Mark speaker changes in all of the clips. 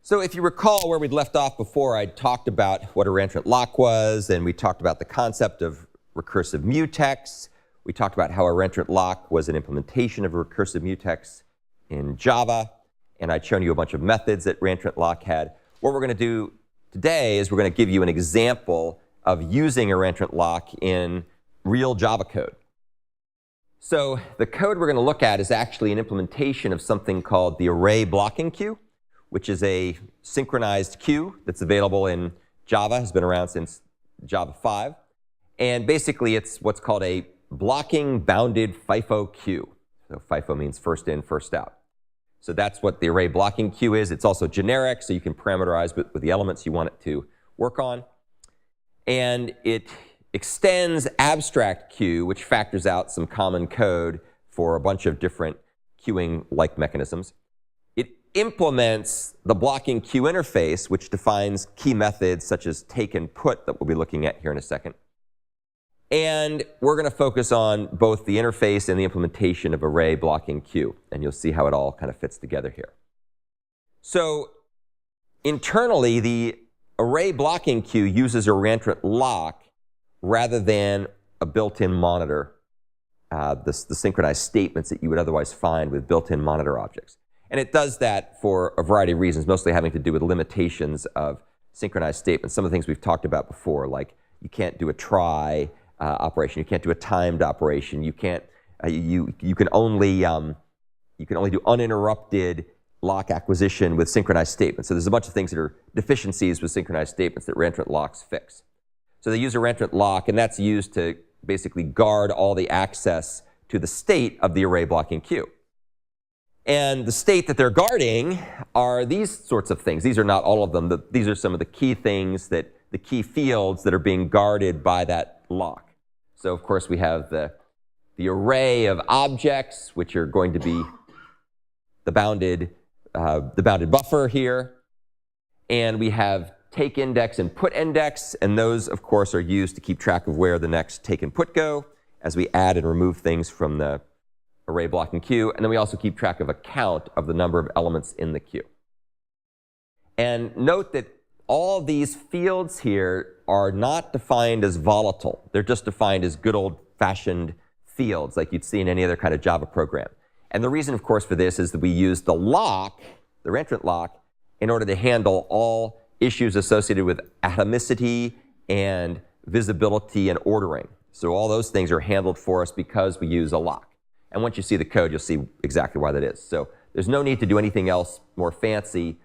Speaker 1: So if you recall where we'd left off before, I talked about what a ReentrantLock was, and we talked about the concept of recursive mutex. We talked about how a ReentrantLock was an implementation of a recursive mutex in Java, and I'd shown you a bunch of methods that ReentrantLock had. What we're going to do today is we're going to give you an example of using a ReentrantLock in real Java code. So the code we're going to look at is actually an implementation of something called the ArrayBlockingQueue, which is a synchronized queue that's available in Java, has been around since Java 5. And basically, it's what's called a blocking bounded FIFO queue. So FIFO means first in, first out. So that's what the ArrayBlockingQueue is. It's also generic, so you can parameterize with the elements you want it to work on. And it extends abstract queue, which factors out some common code for a bunch of different queuing-like mechanisms. Implements the blocking queue interface, which defines key methods such as take and put that we'll be looking at here in a second. And we're going to focus on both the interface and the implementation of ArrayBlockingQueue, and you'll see how it all kind of fits together here. So internally, the ArrayBlockingQueue uses a ReentrantLock rather than a built-in monitor, the synchronized statements that you would otherwise find with built-in monitor objects. And it does that for a variety of reasons, mostly having to do with limitations of synchronized statements. Some of the things we've talked about before, like you can't do a try operation, you can't do a timed operation, you can't you can only do uninterrupted lock acquisition with synchronized statements. So there's a bunch of things that are deficiencies with synchronized statements that ReentrantLocks fix. So they use a ReentrantLock, and that's used to basically guard all the access to the state of the ArrayBlockingQueue. And the state that they're guarding are these sorts of things. These are not all of them. These are some of the key things, the key fields that are being guarded by that lock. So of course we have the array of objects, which are going to be the bounded buffer here. And we have take index and put index, and those of course are used to keep track of where the next take and put go as we add and remove things from the ArrayBlockingQueue, and then we also keep track of a count of the number of elements in the queue. And note that all of these fields here are not defined as volatile. They're just defined as good old-fashioned fields like you'd see in any other kind of Java program. And the reason, of course, for this is that we use the lock, the ReentrantLock, in order to handle all issues associated with atomicity and visibility and ordering. So all those things are handled for us because we use a lock. And once you see the code, you'll see exactly why that is. So there's no need to do anything else more fancy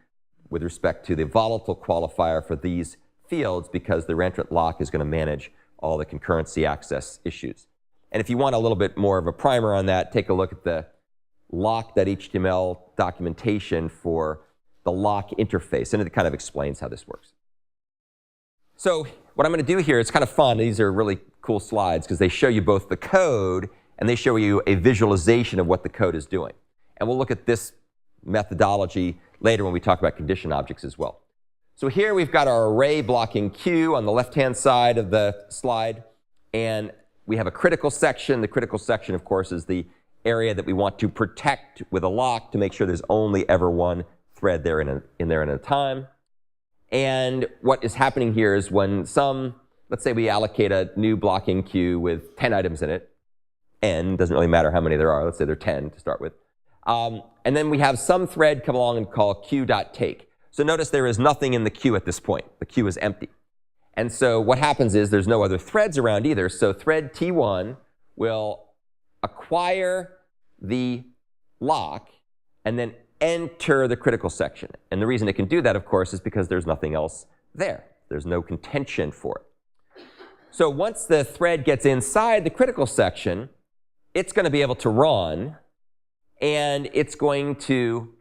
Speaker 1: with respect to the volatile qualifier for these fields because the ReentrantLock is going to manage all the concurrency access issues. And if you want a little bit more of a primer on that, take a look at the lock.html documentation for the lock interface, and it kind of explains how this works. So what I'm going to do here, it's kind of fun. These are really cool slides because they show you both the code and they show you a visualization of what the code is doing. And we'll look at this methodology later when we talk about condition objects as well. So here we've got our ArrayBlockingQueue on the left-hand side of the slide. And we have a critical section. The critical section, of course, is the area that we want to protect with a lock to make sure there's only ever one thread there in there at a time. And what is happening here is when let's say we allocate a new blocking queue with 10 items in it, n, doesn't really matter how many there are, let's say there are 10 to start with. And then we have some thread come along and call queue.take. So notice there is nothing in the queue at this point. The queue is empty. And so what happens is there's no other threads around either. So thread T1 will acquire the lock and then enter the critical section. And the reason it can do that, of course, is because there's nothing else there. There's no contention for it. So once the thread gets inside the critical section, it's going to be able to run, and it's going to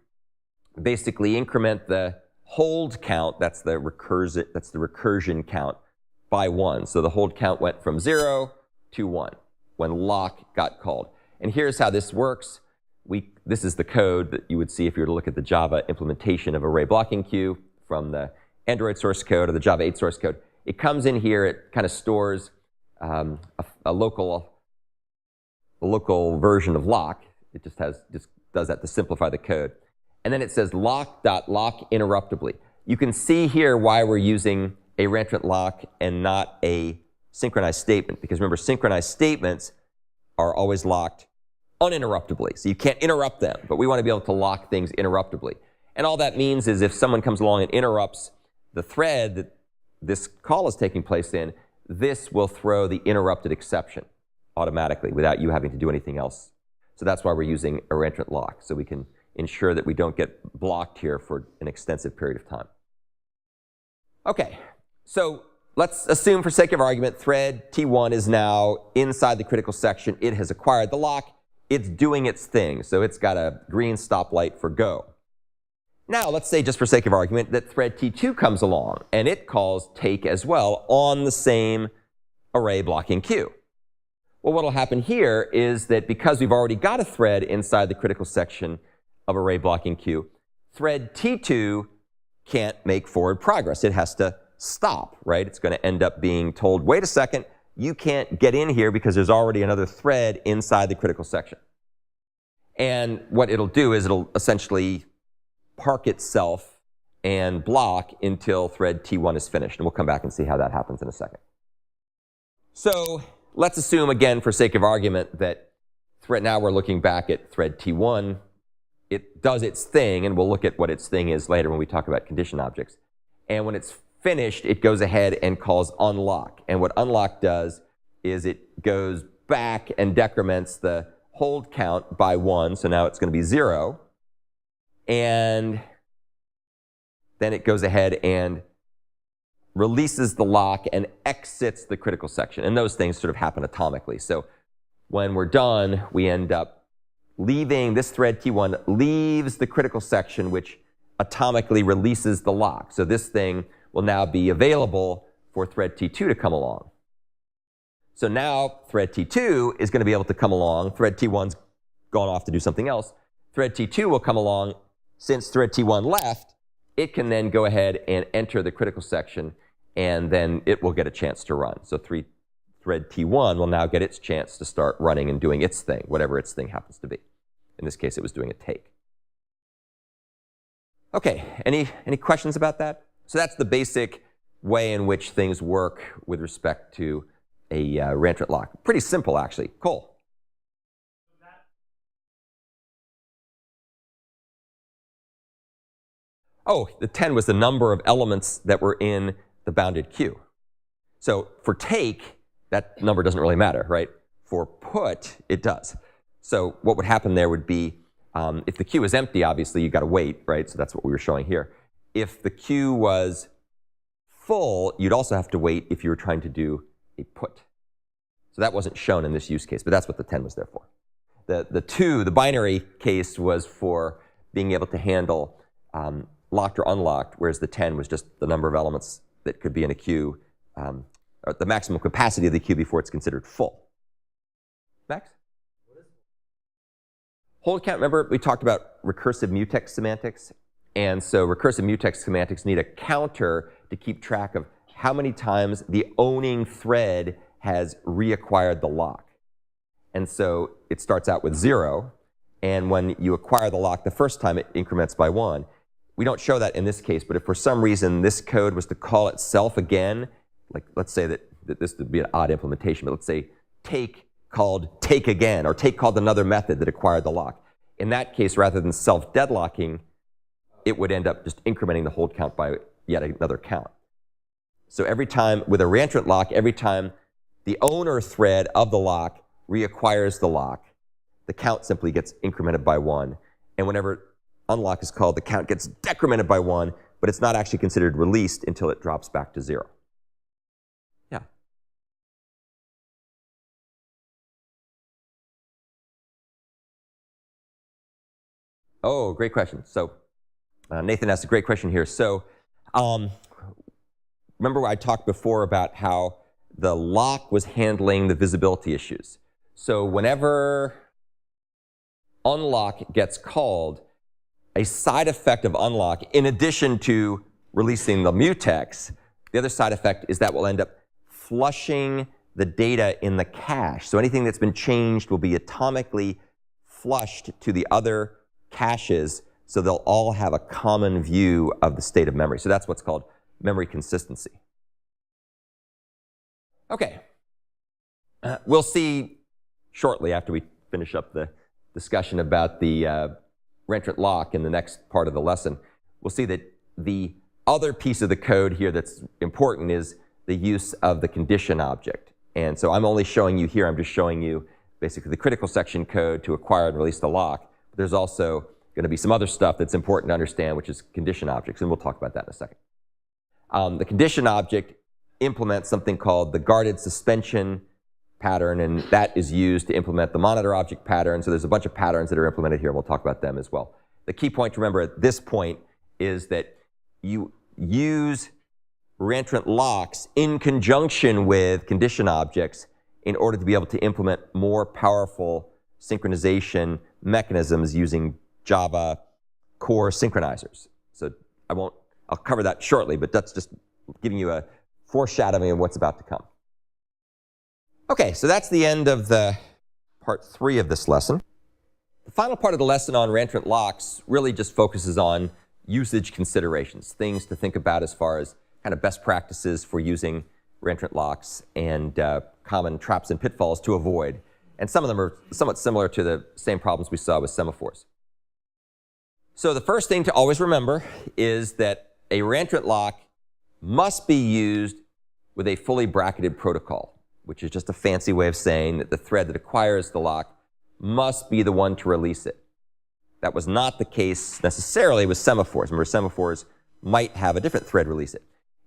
Speaker 1: basically increment the hold count, that's the recursion count, by 1. So the hold count went from 0 to 1 when lock got called. And here's how this works. This is the code that you would see if you were to look at the Java implementation of ArrayBlockingQueue from the Android source code or the Java 8 source code. It comes in here, it kind of stores a local version of lock. It just does that to simplify the code. and then it says lock.lock interruptibly. You can see here why we're using a ReentrantLock and not a synchronized statement, because remember, synchronized statements are always locked uninterruptibly. So you can't interrupt them, but we want to be able to lock things interruptibly. And all that means is if someone comes along and interrupts the thread that this call is taking place in, this will throw the interrupted exception automatically without you having to do anything else. So that's why we're using a ReentrantLock, so we can ensure that we don't get blocked here for an extensive period of time. Okay, so let's assume for sake of argument, thread T1 is now inside the critical section. It has acquired the lock. It's doing its thing, so it's got a green stoplight for go. Now, let's say, just for sake of argument, that thread T2 comes along, and it calls take as well on the same array blocking queue. Well, what will happen here is that because we've already got a thread inside the critical section of array blocking queue, thread T2 can't make forward progress. It has to stop, right? It's going to end up being told, wait a second, you can't get in here because there's already another thread inside the critical section. And what it'll do is it'll essentially park itself and block until thread T1 is finished. And we'll come back and see how that happens in a second. So let's assume, again, for sake of argument, that now we're looking back at thread T1. It does its thing, and we'll look at what its thing is later when we talk about condition objects. And when it's finished, it goes ahead and calls unlock. And what unlock does is it goes back and decrements the hold count by 1, so now it's going to be 0. And then it goes ahead and releases the lock and exits the critical section. And those things sort of happen atomically. So when we're done, we end up leaving, this thread T1 leaves the critical section, which atomically releases the lock. So this thing will now be available for thread T2 to come along. So now thread T2 is going to be able to come along. Thread T1's gone off to do something else. Thread T2 will come along. Since thread T1 left, it can then go ahead and enter the critical section, and then it will get a chance to run. So thread T1 will now get its chance to start running and doing its thing, whatever its thing happens to be. In this case, it was doing a take. Okay, any questions about that? So that's the basic way in which things work with respect to a ReentrantLock. Pretty simple, actually. Cool. Oh, the 10 was the number of elements that were in the bounded queue. So for take, that number doesn't really matter, right? For put, it does. So what would happen there would be, if the queue is empty, obviously, you've got to wait, right? So that's what we were showing here. If the queue was full, you'd also have to wait if you were trying to do a put. So that wasn't shown in this use case, but that's what the 10 was there for. The binary case was for being able to handle locked or unlocked, whereas the 10 was just the number of elements that could be in a queue, or the maximum capacity of the queue before it's considered full. Max? Hold count, remember we talked about recursive mutex semantics? And so recursive mutex semantics need a counter to keep track of how many times the owning thread has reacquired the lock. And so it starts out with 0, and when you acquire the lock the first time, it increments by 1. We don't show that in this case, but if for some reason this code was to call itself again, like let's say that this would be an odd implementation, but let's say take called take again, or take called another method that acquired the lock. In that case, rather than self-deadlocking, it would end up just incrementing the hold count by yet another count. So every time, with a ReentrantLock, every time the owner thread of the lock reacquires the lock, the count simply gets incremented by 1. And whenever unlock is called, the count gets decremented by 1, but it's not actually considered released until it drops back to 0. Yeah. Oh, great question. So Nathan asked a great question here. So remember I talked before about how the lock was handling the visibility issues. So whenever unlock gets called, a side effect of unlock, in addition to releasing the mutex, the other side effect is that we'll end up flushing the data in the cache. So anything that's been changed will be atomically flushed to the other caches So they'll all have a common view of the state of memory. So that's what's called memory consistency. Okay. We'll see shortly after we finish up the discussion about the ReentrantLock in the next part of the lesson. We'll see that the other piece of the code here that's important is the use of the condition object. And so I'm only showing you here, I'm just showing you basically the critical section code to acquire and release the lock. But there's also going to be some other stuff that's important to understand, which is condition objects, and we'll talk about that in a second. The condition object implements something called the guarded suspension pattern, and that is used to implement the monitor object pattern. So there's a bunch of patterns that are implemented here, and we'll talk about them as well. The key point to remember at this point is that you use ReentrantLocks in conjunction with condition objects in order to be able to implement more powerful synchronization mechanisms using Java core synchronizers. So I'll cover that shortly, but that's just giving you a foreshadowing of what's about to come. Okay, so that's the end of the part 3 of this lesson. The final part of the lesson on ReentrantLocks really just focuses on usage considerations, things to think about as far as kind of best practices for using ReentrantLocks and common traps and pitfalls to avoid. And some of them are somewhat similar to the same problems we saw with semaphores. So the first thing to always remember is that a ReentrantLock must be used with a fully bracketed protocol, which is just a fancy way of saying that the thread that acquires the lock must be the one to release it. That was not the case necessarily with semaphores. Remember, semaphores might have a different thread release it.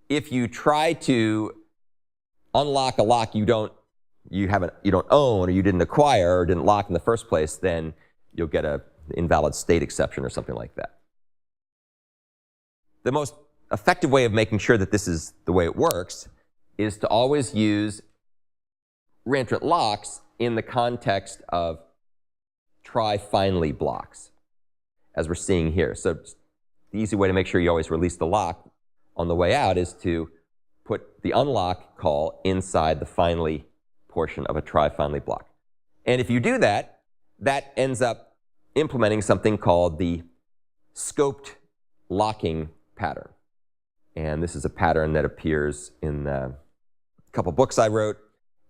Speaker 1: If you try to unlock a lock you don't own, or you didn't acquire, or didn't lock in the first place, then you'll get an invalid state exception or something like that. The most effective way of making sure that this is the way it works is to always use ReentrantLocks in the context of try finally blocks, as we're seeing here. So the easy way to make sure you always release the lock on the way out is to put the unlock call inside the finally portion of a try finally block. And if you do that, that ends up implementing something called the scoped locking pattern. And this is a pattern that appears in a couple books I wrote.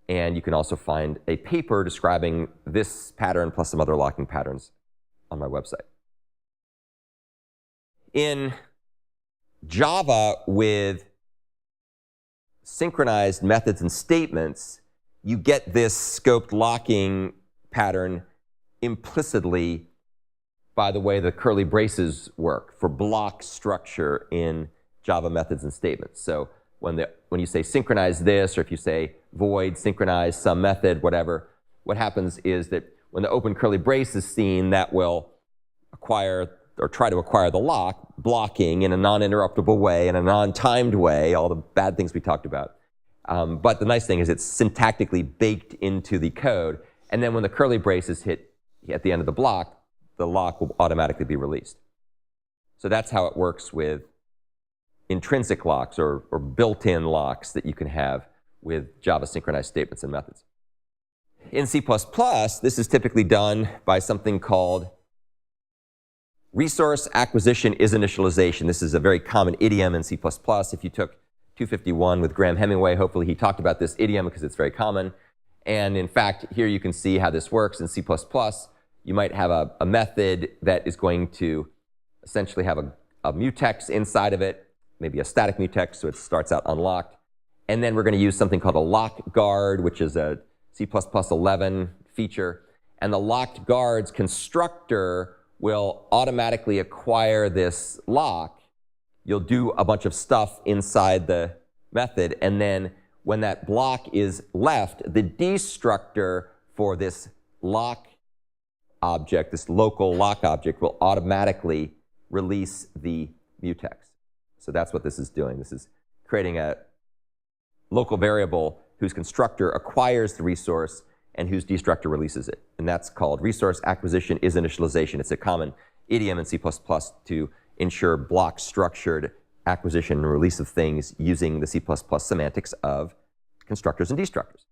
Speaker 1: And you can also find a paper describing this pattern plus some other locking patterns on my website. In Java with synchronized methods and statements, you get this scoped locking pattern implicitly by the way the curly braces work for block structure in Java methods and statements. So when you say synchronize this, or if you say void, synchronize some method, whatever, what happens is that when the open curly brace is seen, that will acquire or try to acquire the lock, blocking in a non-interruptible way, in a non-timed way, all the bad things we talked about. But the nice thing is it's syntactically baked into the code, and then when the curly brace is hit at the end of the block, the lock will automatically be released. So that's how it works with intrinsic locks or built-in locks that you can have with Java synchronized statements and methods. In C++, this is typically done by something called resource acquisition is initialization. This is a very common idiom in C++. If you took 251 with Graham Hemingway, hopefully he talked about this idiom because it's very common. And in fact, here you can see how this works in C++. You might have a method that is going to essentially have a mutex inside of it, maybe a static mutex, so it starts out unlocked. And then we're going to use something called a lock guard, which is a C++ 11 feature. And the locked guard's constructor will automatically acquire this lock. You'll do a bunch of stuff inside the method, and then when that block is left, the destructor for this lock object, this local lock object, will automatically release the mutex. So that's what this is doing. This is creating a local variable whose constructor acquires the resource and whose destructor releases it. And that's called resource acquisition is initialization. It's a common idiom in C++ to ensure block-structured acquisition and release of things using the C++ semantics of constructors and destructors.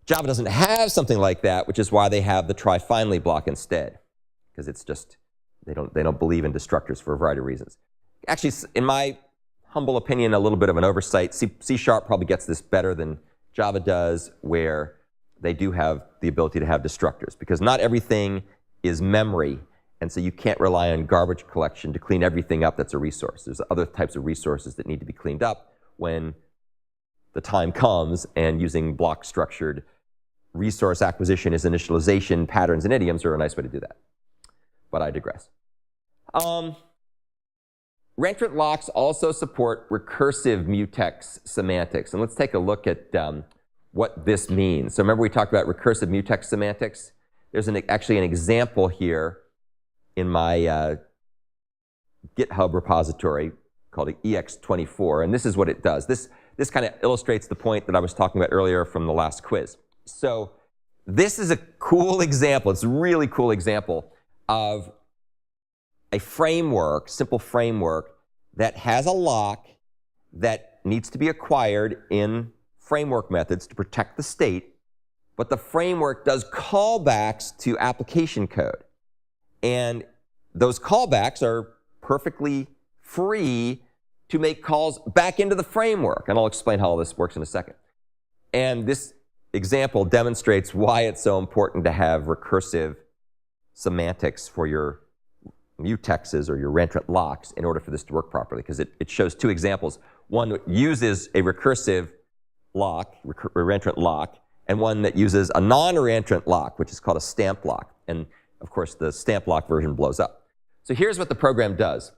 Speaker 1: Java doesn't have something like that, which is why they have the try finally block instead, because it's just They don't believe in destructors for a variety of reasons. Actually, in my humble opinion, a little bit of an oversight. C# probably gets this better than Java does, where they do have the ability to have destructors, because not everything is memory, and so you can't rely on garbage collection to clean everything up that's a resource. There's other types of resources that need to be cleaned up when the time comes, and using block-structured resource acquisition as initialization patterns and idioms are a nice way to do that. But I digress. ReentrantLocks also support recursive mutex semantics. And let's take a look at what this means. So remember we talked about recursive mutex semantics? There's actually an example here in my GitHub repository called EX24. And this is what it does. This kind of illustrates the point that I was talking about earlier from the last quiz. So this is a cool example. It's a really cool example of a framework, simple framework, that has a lock that needs to be acquired in framework methods to protect the state, but the framework does callbacks to application code. And those callbacks are perfectly free to make calls back into the framework. And I'll explain how all this works in a second. And this example demonstrates why it's so important to have recursive semantics for your mutexes or your ReentrantLocks in order for this to work properly, because it shows two examples. One that uses a recursive lock, ReentrantLock, and one that uses a non-reentrant lock, which is called a stamp lock. And of course, the stamp lock version blows up. So here's what the program does.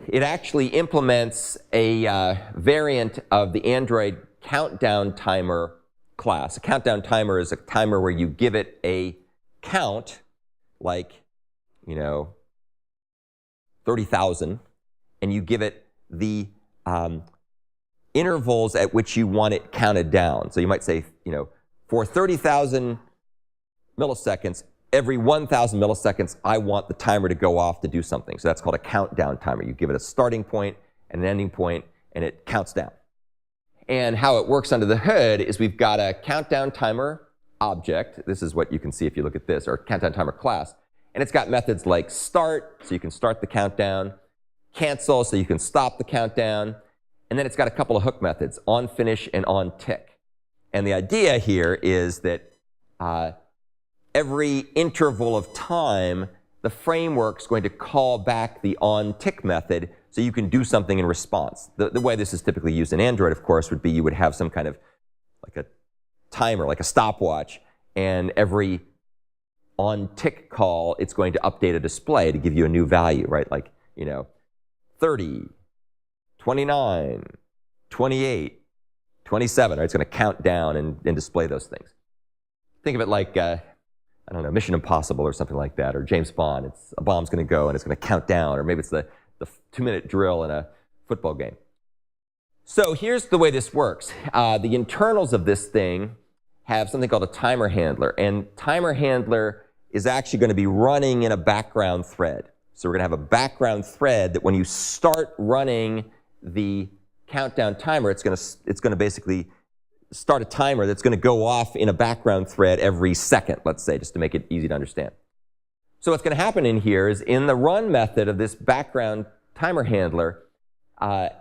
Speaker 1: It actually implements a variant of the Android countdown timer class. A countdown timer is a timer where you give it a count, like, 30,000, and you give it the intervals at which you want it counted down. So you might say, for 30,000 milliseconds, every 1,000 milliseconds, I want the timer to go off to do something. So that's called a countdown timer. You give it a starting point and an ending point, and it counts down. And how it works under the hood is we've got a countdown timer object. This is what you can see if you look at this, or countdown timer class. And it's got methods like start, so you can start the countdown, cancel, so you can stop the countdown, and then it's got a couple of hook methods, onFinish and onTick. And the idea here is that every interval of time, the framework's going to call back the onTick method so you can do something in response. The way this is typically used in Android, of course, would be you would have some kind of like a timer, like a stopwatch, and every onTick call, it's going to update a display to give you a new value, right? Like, 30, 29, 28, 27, right? It's going to count down and display those things. Think of it like, I don't know, Mission Impossible or something like that, or James Bond. A bomb's going to go and it's going to count down, or maybe it's the 2-minute drill in a football game. So here's the way this works. The internals of this thing have something called a timer handler, and timer handler is actually going to be running in a background thread. So we're going to have a background thread that when you start running the countdown timer, it's going to basically start a timer that's going to go off in a background thread every second, let's say, just to make it easy to understand. So what's going to happen in here is in the run method of this background timer handler,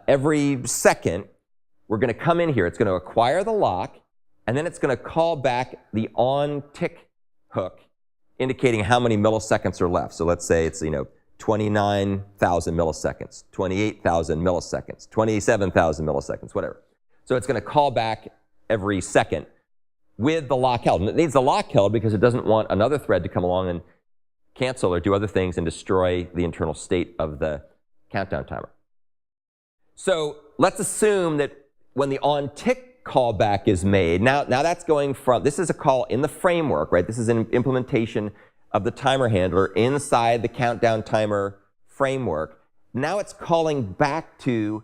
Speaker 1: every second, we're going to come in here. It's going to acquire the lock, and then it's going to call back the onTick hook, indicating how many milliseconds are left. So let's say it's 29,000 milliseconds, 28,000 milliseconds, 27,000 milliseconds, whatever. So it's going to call back every second with the lock held. And it needs the lock held because it doesn't want another thread to come along and cancel or do other things and destroy the internal state of the countdown timer. So let's assume that when the onTick callback is made, now that's going from, this is a call in the framework, right? This is an implementation of the timer handler inside the countdown timer framework. Now it's calling back to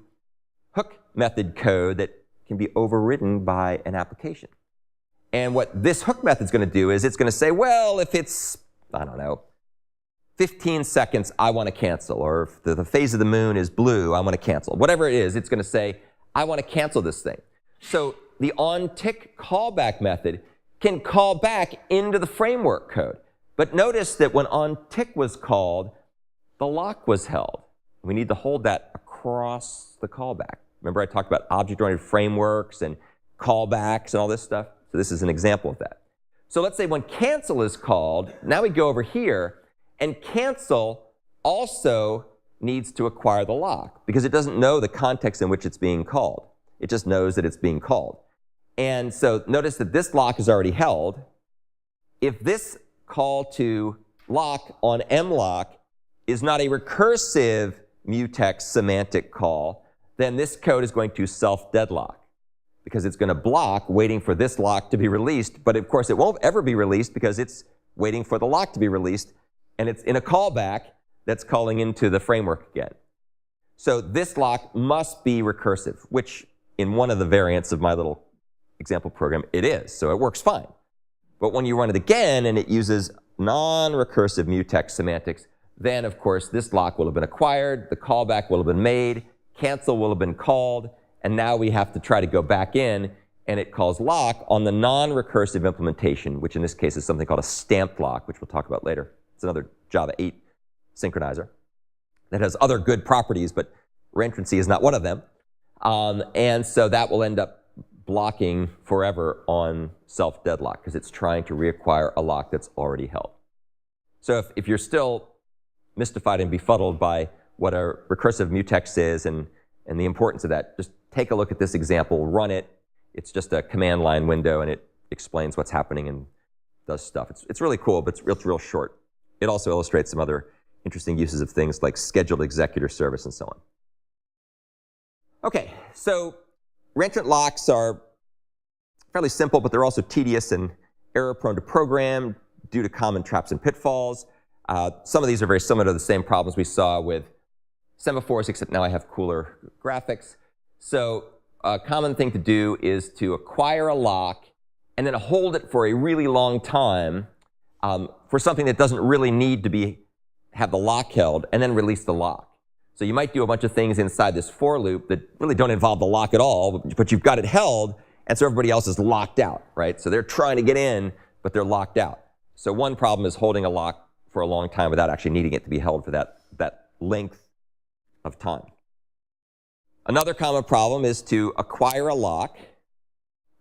Speaker 1: hook method code that can be overridden by an application. And what this hook method is going to do is it's going to say, well, if it's, 15 seconds, I want to cancel. Or if the phase of the moon is blue, I want to cancel. Whatever it is, it's going to say, I want to cancel this thing. So the onTick callback method can call back into the framework code. But notice that when onTick was called, the lock was held. We need to hold that across the callback. Remember I talked about object-oriented frameworks and callbacks and all this stuff? So this is an example of that. So let's say when cancel is called, now we go over here, and cancel also needs to acquire the lock because it doesn't know the context in which it's being called. It just knows that it's being called. And so notice that this lock is already held. If this call to lock on mlock is not a recursive mutex semantic call, then this code is going to self-deadlock because it's going to block waiting for this lock to be released. But of course, it won't ever be released because it's waiting for the lock to be released. And it's in a callback that's calling into the framework again. So this lock must be recursive, which in one of the variants of my little example program, it is. So it works fine. But when you run it again and it uses non-recursive mutex semantics, then of course this lock will have been acquired, the callback will have been made, cancel will have been called, and now we have to try to go back in and it calls lock on the non-recursive implementation, which in this case is something called a stamped lock, which we'll talk about later. It's another Java 8 synchronizer that has other good properties, but reentrancy is not one of them. And so that will end up blocking forever on self-deadlock because it's trying to reacquire a lock that's already held. So if you're still mystified and befuddled by what a recursive mutex is and the importance of that, just take a look at this example, run it. It's just a command line window, and it explains what's happening and does stuff. It's really cool, but it's real short. It also illustrates some other interesting uses of things like scheduled executor service and so on. OK, so ReentrantLocks are fairly simple, but they're also tedious and error-prone to program due to common traps and pitfalls. Some of these are very similar to the same problems we saw with semaphores, except now I have cooler graphics. So a common thing to do is to acquire a lock and then hold it for a really long time for something that doesn't really need to have the lock held, and then release the lock. So you might do a bunch of things inside this for loop that really don't involve the lock at all, but you've got it held, and so everybody else is locked out, right? So they're trying to get in, but they're locked out. So one problem is holding a lock for a long time without actually needing it to be held for that length of time. Another common problem is to acquire a lock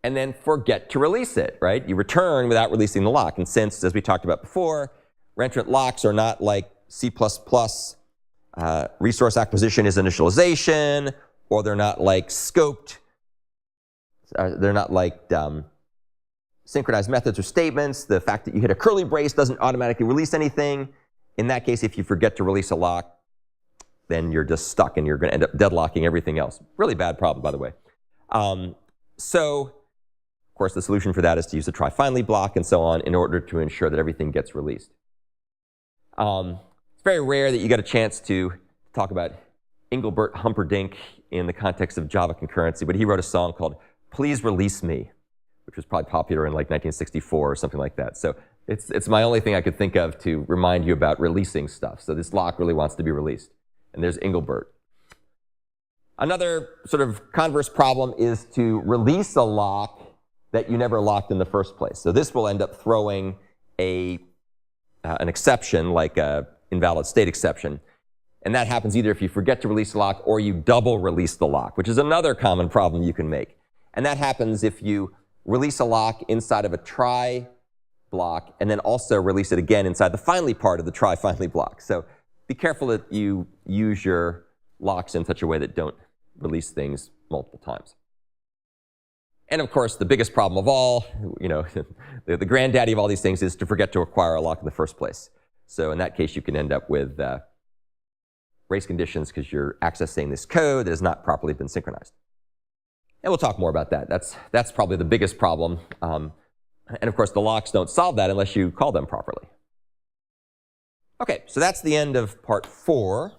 Speaker 1: and then forget to release it, right? You return without releasing the lock. And since, as we talked about before, ReentrantLocks are not like C++ resource acquisition is initialization, or they're not like scoped, they're not like synchronized methods or statements. The fact that you hit a curly brace doesn't automatically release anything. In that case, if you forget to release a lock, then you're just stuck and you're going to end up deadlocking everything else. Really bad problem, by the way. So, of course, the solution for that is to use the try finally block and so on in order to ensure that everything gets released. It's very rare that you get a chance to talk about Engelbert Humperdinck in the context of Java concurrency, but he wrote a song called Please Release Me, which was probably popular in like 1964 or something like that. So it's my only thing I could think of to remind you about releasing stuff. So this lock really wants to be released. And there's Engelbert. Another sort of converse problem is to release a lock that you never locked in the first place. So this will end up throwing an exception, like an invalid state exception. And that happens either if you forget to release the lock or you double release the lock, which is another common problem you can make. And that happens if you release a lock inside of a try block and then also release it again inside the finally part of the try finally block. So be careful that you use your locks in such a way that don't release things multiple times. And of course, the biggest problem of all, the granddaddy of all these things is to forget to acquire a lock in the first place. So in that case, you can end up with race conditions because you're accessing this code that has not properly been synchronized. And we'll talk more about that. That's probably the biggest problem. And of course, the locks don't solve that unless you call them properly. OK, so that's the end of part 4.